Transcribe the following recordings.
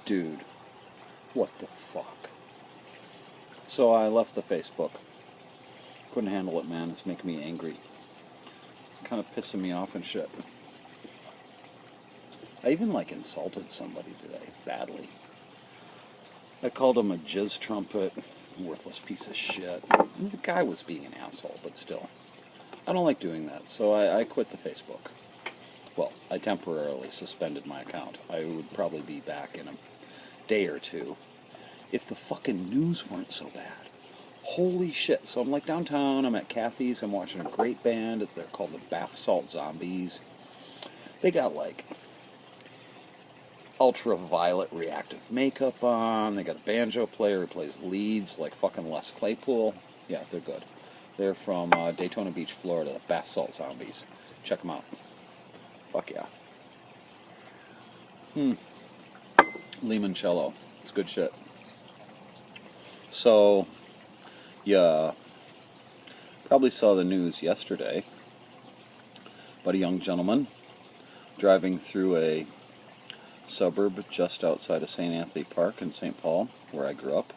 Dude, what the fuck? So I left the Facebook. Couldn't handle it, man. It's making me angry. Kind of pissing me off and shit. I even, insulted somebody today, badly. I called him a jizz trumpet, worthless piece of shit. And the guy was being an asshole, but still. I don't like doing that, so I quit the Facebook. Well, I temporarily suspended my account. I would probably be back in a day or two if the fucking news weren't so bad. Holy shit. So I'm downtown, I'm at Kathy's, I'm watching a great band. They're called the Bath Salt Zombies. They got ultraviolet reactive makeup on. They got a banjo player who plays leads like fucking Les Claypool. Yeah, they're good. They're from Daytona Beach, Florida, the Bath Salt Zombies. Check them out. Fuck yeah. Limoncello. It's good shit. So, yeah, probably saw the news yesterday about a young gentleman driving through a suburb just outside of St. Anthony Park in St. Paul, where I grew up,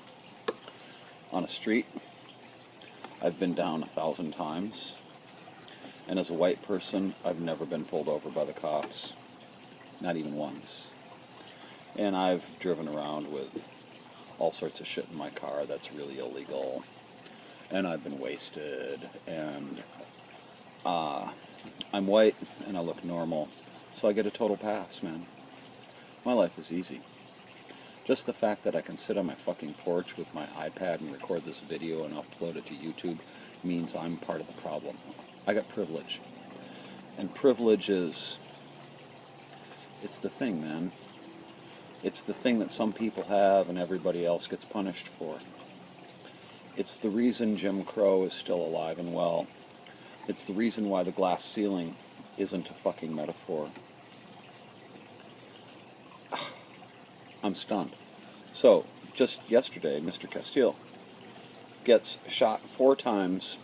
on a street I've been down 1,000 times, and as a white person, I've never been pulled over by the cops, not even once. And I've driven around with all sorts of shit in my car that's really illegal, and I've been wasted, and I'm white, and I look normal, so I get a total pass, man. My life is easy. Just the fact that I can sit on my fucking porch with my iPad and record this video and upload it to YouTube means I'm part of the problem. I got privilege. And privilege is... it's the thing, man. It's the thing that some people have and everybody else gets punished for. It's the reason Jim Crow is still alive and well. It's the reason why the glass ceiling isn't a fucking metaphor. I'm stunned. So, just yesterday, Mr. Castile gets shot 4 times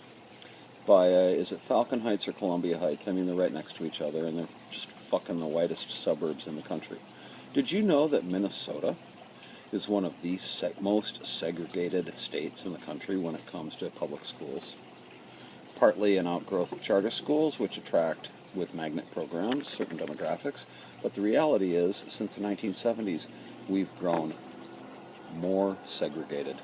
by, is it Falcon Heights or Columbia Heights? I mean, they're right next to each other, and they're just fucking the whitest suburbs in the country. Did you know that Minnesota is one of the most segregated states in the country when it comes to public schools? Partly an outgrowth of charter schools, which attract, with magnet programs, certain demographics. But the reality is, since the 1970s, we've grown more segregated,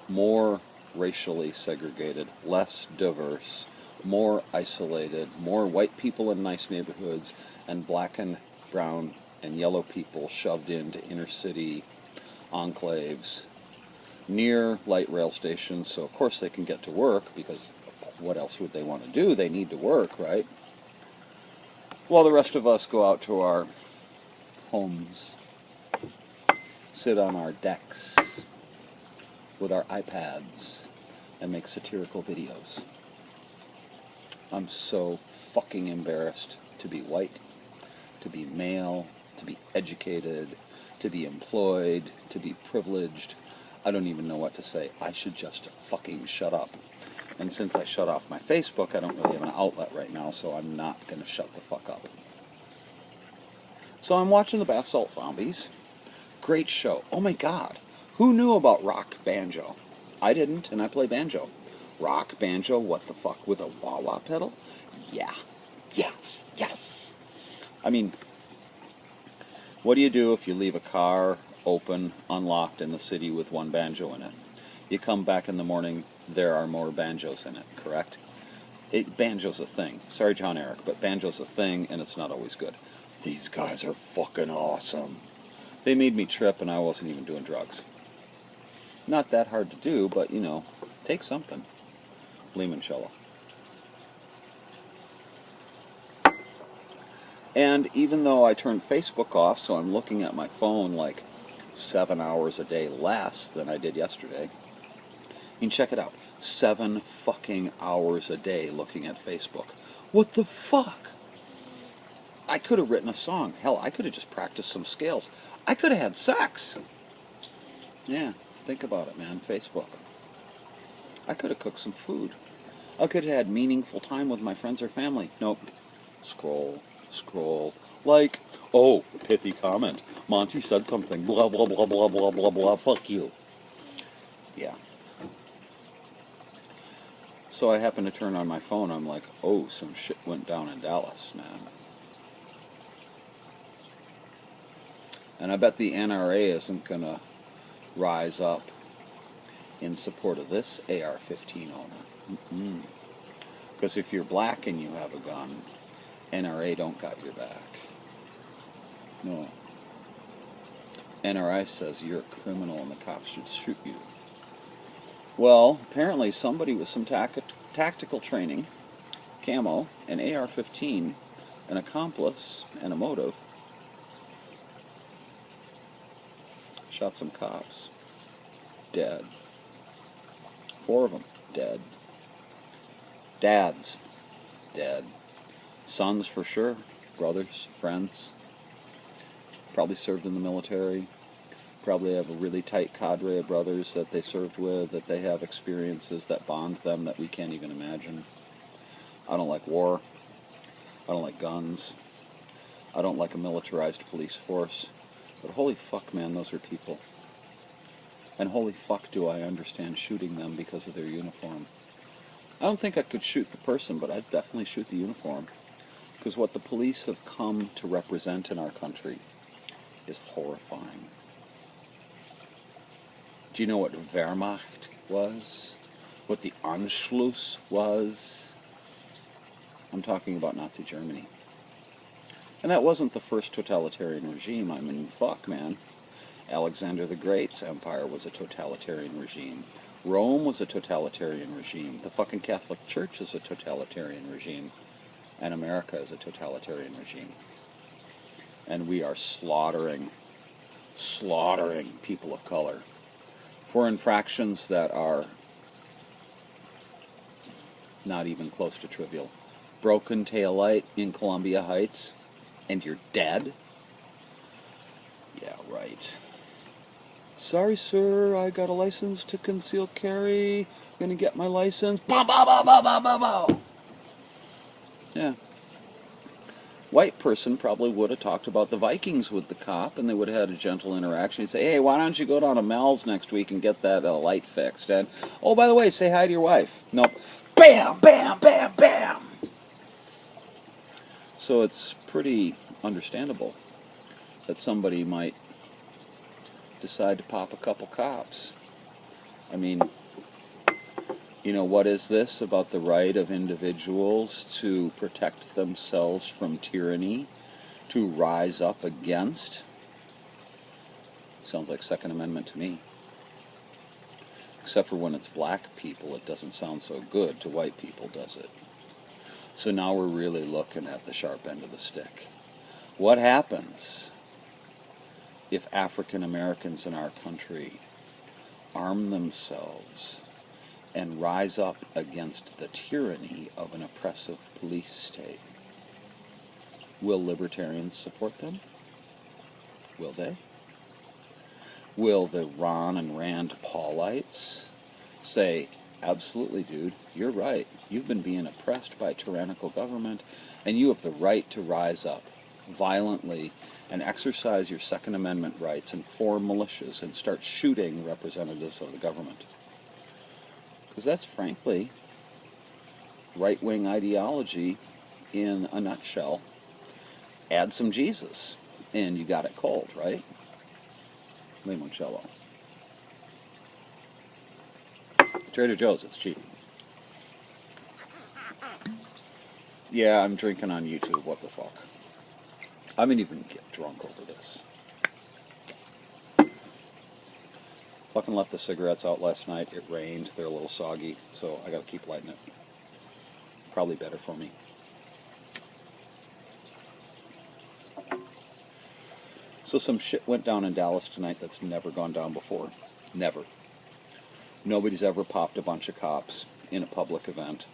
more racially segregated, less diverse, more isolated, more white people in nice neighborhoods, and black and brown and yellow people shoved into inner city enclaves near light rail stations, so of course they can get to work, because what else would they want to do? They need to work, right? While the rest of us go out to our homes, sit on our decks with our iPads, and make satirical videos. I'm so fucking embarrassed to be white, to be male, to be educated, to be employed, to be privileged. I don't even know what to say. I should just fucking shut up. And since I shut off my Facebook, I don't really have an outlet right now, so I'm not going to shut the fuck up. So I'm watching the Bath Salt Zombies. Great show. Oh my god. Who knew about rock banjo? I didn't, and I play banjo. Rock banjo, what the fuck, with a wah-wah pedal? Yeah. Yes. Yes. I mean, what do you do if you leave a car open, unlocked in the city with one banjo in it? You come back in the morning, there are more banjos in it, correct? Banjo's a thing. Sorry, John Eric, but banjo's a thing, and it's not always good. These guys are fucking awesome. They made me trip, and I wasn't even doing drugs. Not that hard to do, but, take something. Limoncello. And even though I turned Facebook off, so I'm looking at my phone 7 hours a day less than I did yesterday. I mean, check it out. 7 fucking hours a day looking at Facebook. What the fuck? I could have written a song. Hell, I could have just practiced some scales. I could have had sex. Yeah, think about it, man. Facebook. I could have cooked some food. I could have had meaningful time with my friends or family. Nope. Scroll. Oh, pithy comment. Monty said something. Blah, blah, blah, blah, blah, blah, blah. Fuck you. Yeah. So I happened to turn on my phone. I'm like, oh, some shit went down in Dallas, man. And I bet the NRA isn't going to rise up in support of this AR-15 owner. Because if you're black and you have a gun, NRA don't got your back. No. NRA says you're a criminal and the cops should shoot you. Well, apparently somebody with some tactical training, camo, an AR-15, an accomplice, and a motive, shot some cops. Dead. 4 of them dead. Dads dead. Sons for sure. Brothers, friends. Probably served in the military. Probably have a really tight cadre of brothers that they served with, that they have experiences that bond them that we can't even imagine. I don't like war. I don't like guns. I don't like a militarized police force. But holy fuck, man, those are people. And holy fuck do I understand shooting them because of their uniform. I don't think I could shoot the person, but I'd definitely shoot the uniform. Because what the police have come to represent in our country is horrifying. Do you know what Wehrmacht was? What the Anschluss was? I'm talking about Nazi Germany. And that wasn't the first totalitarian regime. I mean, fuck, man. Alexander the Great's empire was a totalitarian regime. Rome was a totalitarian regime. The fucking Catholic Church is a totalitarian regime. And America is a totalitarian regime. And we are slaughtering people of color for infractions that are not even close to trivial. Broken taillight in Columbia Heights, and you're dead? Yeah, right. Sorry, sir, I got a license to conceal carry. I'm gonna get my license. Bow, bow, bow, bow, bow, bow, bow. Yeah. White person probably would have talked about the Vikings with the cop, and they would have had a gentle interaction. He'd say, hey, why don't you go down to Mel's next week and get that light fixed? And, oh, by the way, say hi to your wife. Nope. Bam, bam, bam, bam. So it's pretty understandable that somebody might decide to pop a couple cops. I mean, you know, what is this about the right of individuals to protect themselves from tyranny, to rise up against? Sounds like Second Amendment to me. Except for when it's black people, it doesn't sound so good. To white people, does it? So now we're really looking at the sharp end of the stick. What happens if African Americans in our country arm themselves and rise up against the tyranny of an oppressive police state? Will libertarians support them? Will they? Will the Ron and Rand Paulites say, absolutely, dude, you're right. You've been being oppressed by tyrannical government, and you have the right to rise up violently and exercise your Second Amendment rights and form militias and start shooting representatives of the government? Because that's, frankly, right-wing ideology in a nutshell. Add some Jesus, and you got it cold, right? Limoncello. Trader Joe's, it's cheap. Yeah, I'm drinking on YouTube, what the fuck. I'm gonna even get drunk over this. Fucking left the cigarettes out last night. It rained. They're a little soggy, so I gotta keep lighting it. Probably better for me. So some shit went down in Dallas tonight that's never gone down before. Never. Nobody's ever popped a bunch of cops in a public event.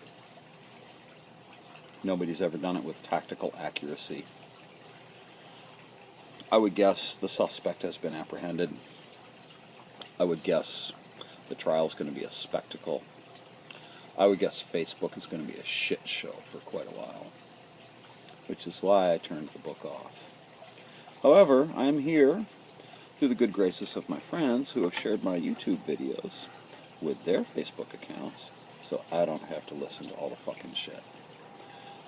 Nobody's ever done it with tactical accuracy. I would guess the suspect has been apprehended. I would guess the trial's going to be a spectacle. I would guess Facebook is going to be a shit show for quite a while. Which is why I turned the book off. However, I am here through the good graces of my friends who have shared my YouTube videos with their Facebook accounts, so I don't have to listen to all the fucking shit.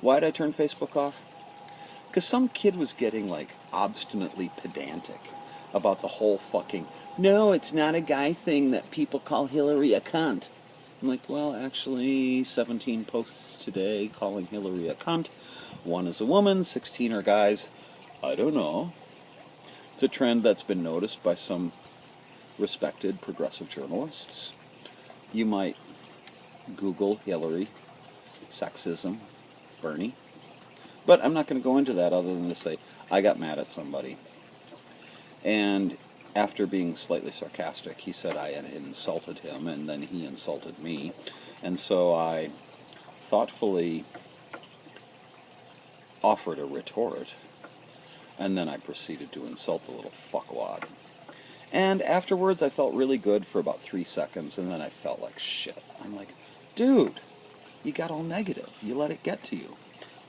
Why'd I turn Facebook off? Because some kid was getting, like, obstinately pedantic about the whole fucking, no, it's not a guy thing that people call Hillary a cunt. I'm like, well, actually, 17 posts today calling Hillary a cunt. 1 is a woman, 16 are guys. I don't know. It's a trend that's been noticed by some respected progressive journalists. You might Google Hillary, sexism, Bernie. But I'm not going to go into that other than to say I got mad at somebody. And after being slightly sarcastic, he said I had insulted him, and then he insulted me. And so I thoughtfully offered a retort, and then I proceeded to insult the little fuckwad. And afterwards, I felt really good for about 3 seconds, and then I felt like shit. I'm like, dude, you got all negative. You let it get to you.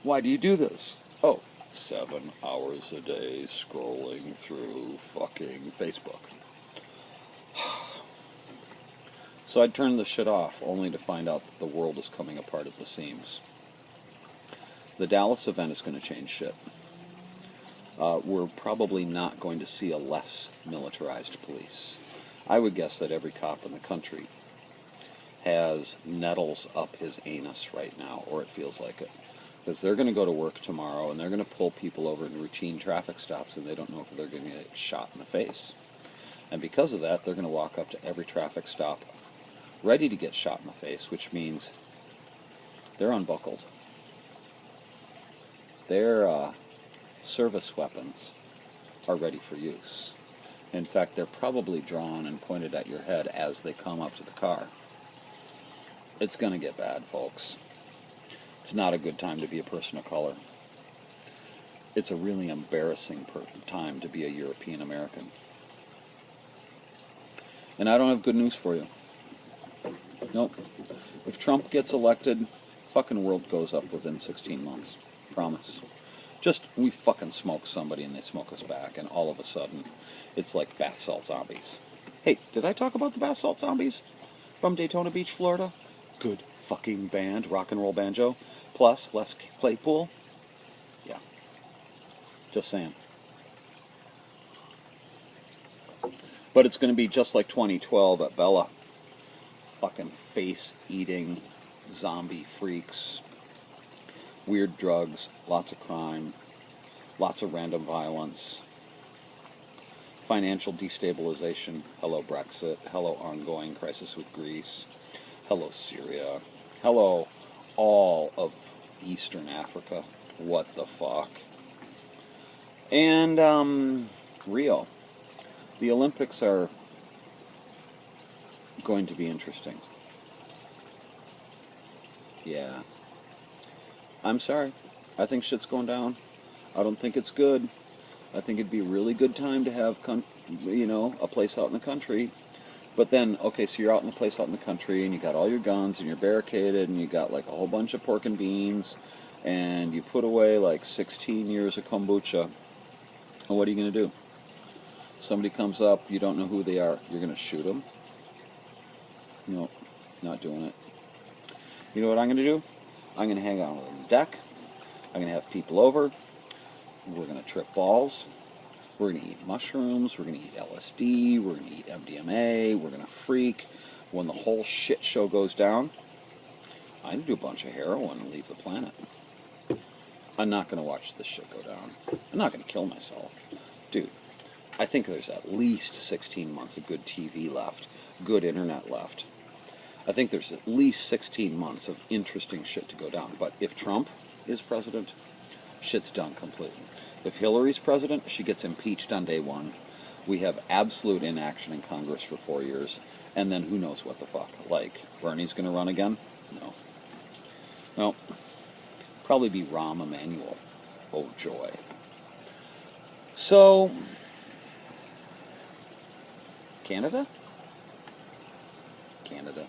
Why do you do this? Oh, 7 hours a day scrolling through fucking Facebook. So I'd turn the shit off, only to find out that the world is coming apart at the seams. The Dallas event is going to change shit. We're probably not going to see a less militarized police. I would guess that every cop in the country has nettles up his anus right now, or it feels like it. Because they're going to go to work tomorrow, and they're going to pull people over in routine traffic stops, and they don't know if they're going to get shot in the face. And because of that, they're going to walk up to every traffic stop ready to get shot in the face, which means they're unbuckled. Their service weapons are ready for use. In fact, they're probably drawn and pointed at your head as they come up to the car. It's going to get bad, folks. It's not a good time to be a person of color. It's a really embarrassing time to be a European American. And I don't have good news for you. Nope. If Trump gets elected, fucking world goes up within 16 months. Promise. Just, we fucking smoke somebody and they smoke us back, and all of a sudden, it's like bath salt zombies. Hey, did I talk about the bath salt zombies from Daytona Beach, Florida? Good fucking band, rock and roll banjo. Plus, Les Claypool. Yeah. Just saying. But it's going to be just like 2012 at Bella. Fucking face-eating zombie freaks. Weird drugs, lots of crime, lots of random violence, financial destabilization, hello Brexit, hello ongoing crisis with Greece, hello Syria, hello all of Eastern Africa, what the fuck. And Rio. The Olympics are going to be interesting. Yeah. I'm sorry. I think shit's going down. I don't think it's good. I think it'd be a really good time to have, a place out in the country. But then, okay, so you're out in a place out in the country, and you got all your guns, and you're barricaded, and you got like a whole bunch of pork and beans, and you put away like 16 years of kombucha. And what are you going to do? Somebody comes up, you don't know who they are. You're going to shoot them? Nope, not doing it. You know what I'm going to do? I'm going to hang out on the deck. I'm going to have people over. We're going to trip balls. We're going to eat mushrooms. We're going to eat LSD. We're going to eat MDMA. We're going to freak. When the whole shit show goes down, I'm going to do a bunch of heroin and leave the planet. I'm not going to watch this shit go down. I'm not going to kill myself. Dude, I think there's at least 16 months of good TV left, good internet left. I think there's at least 16 months of interesting shit to go down. But if Trump is president, shit's done completely. If Hillary's president, she gets impeached on day one. We have absolute inaction in Congress for 4 years. And then who knows what the fuck. Like, Bernie's going to run again? No. No. Probably be Rahm Emanuel. Oh, joy. So, Canada? Canada.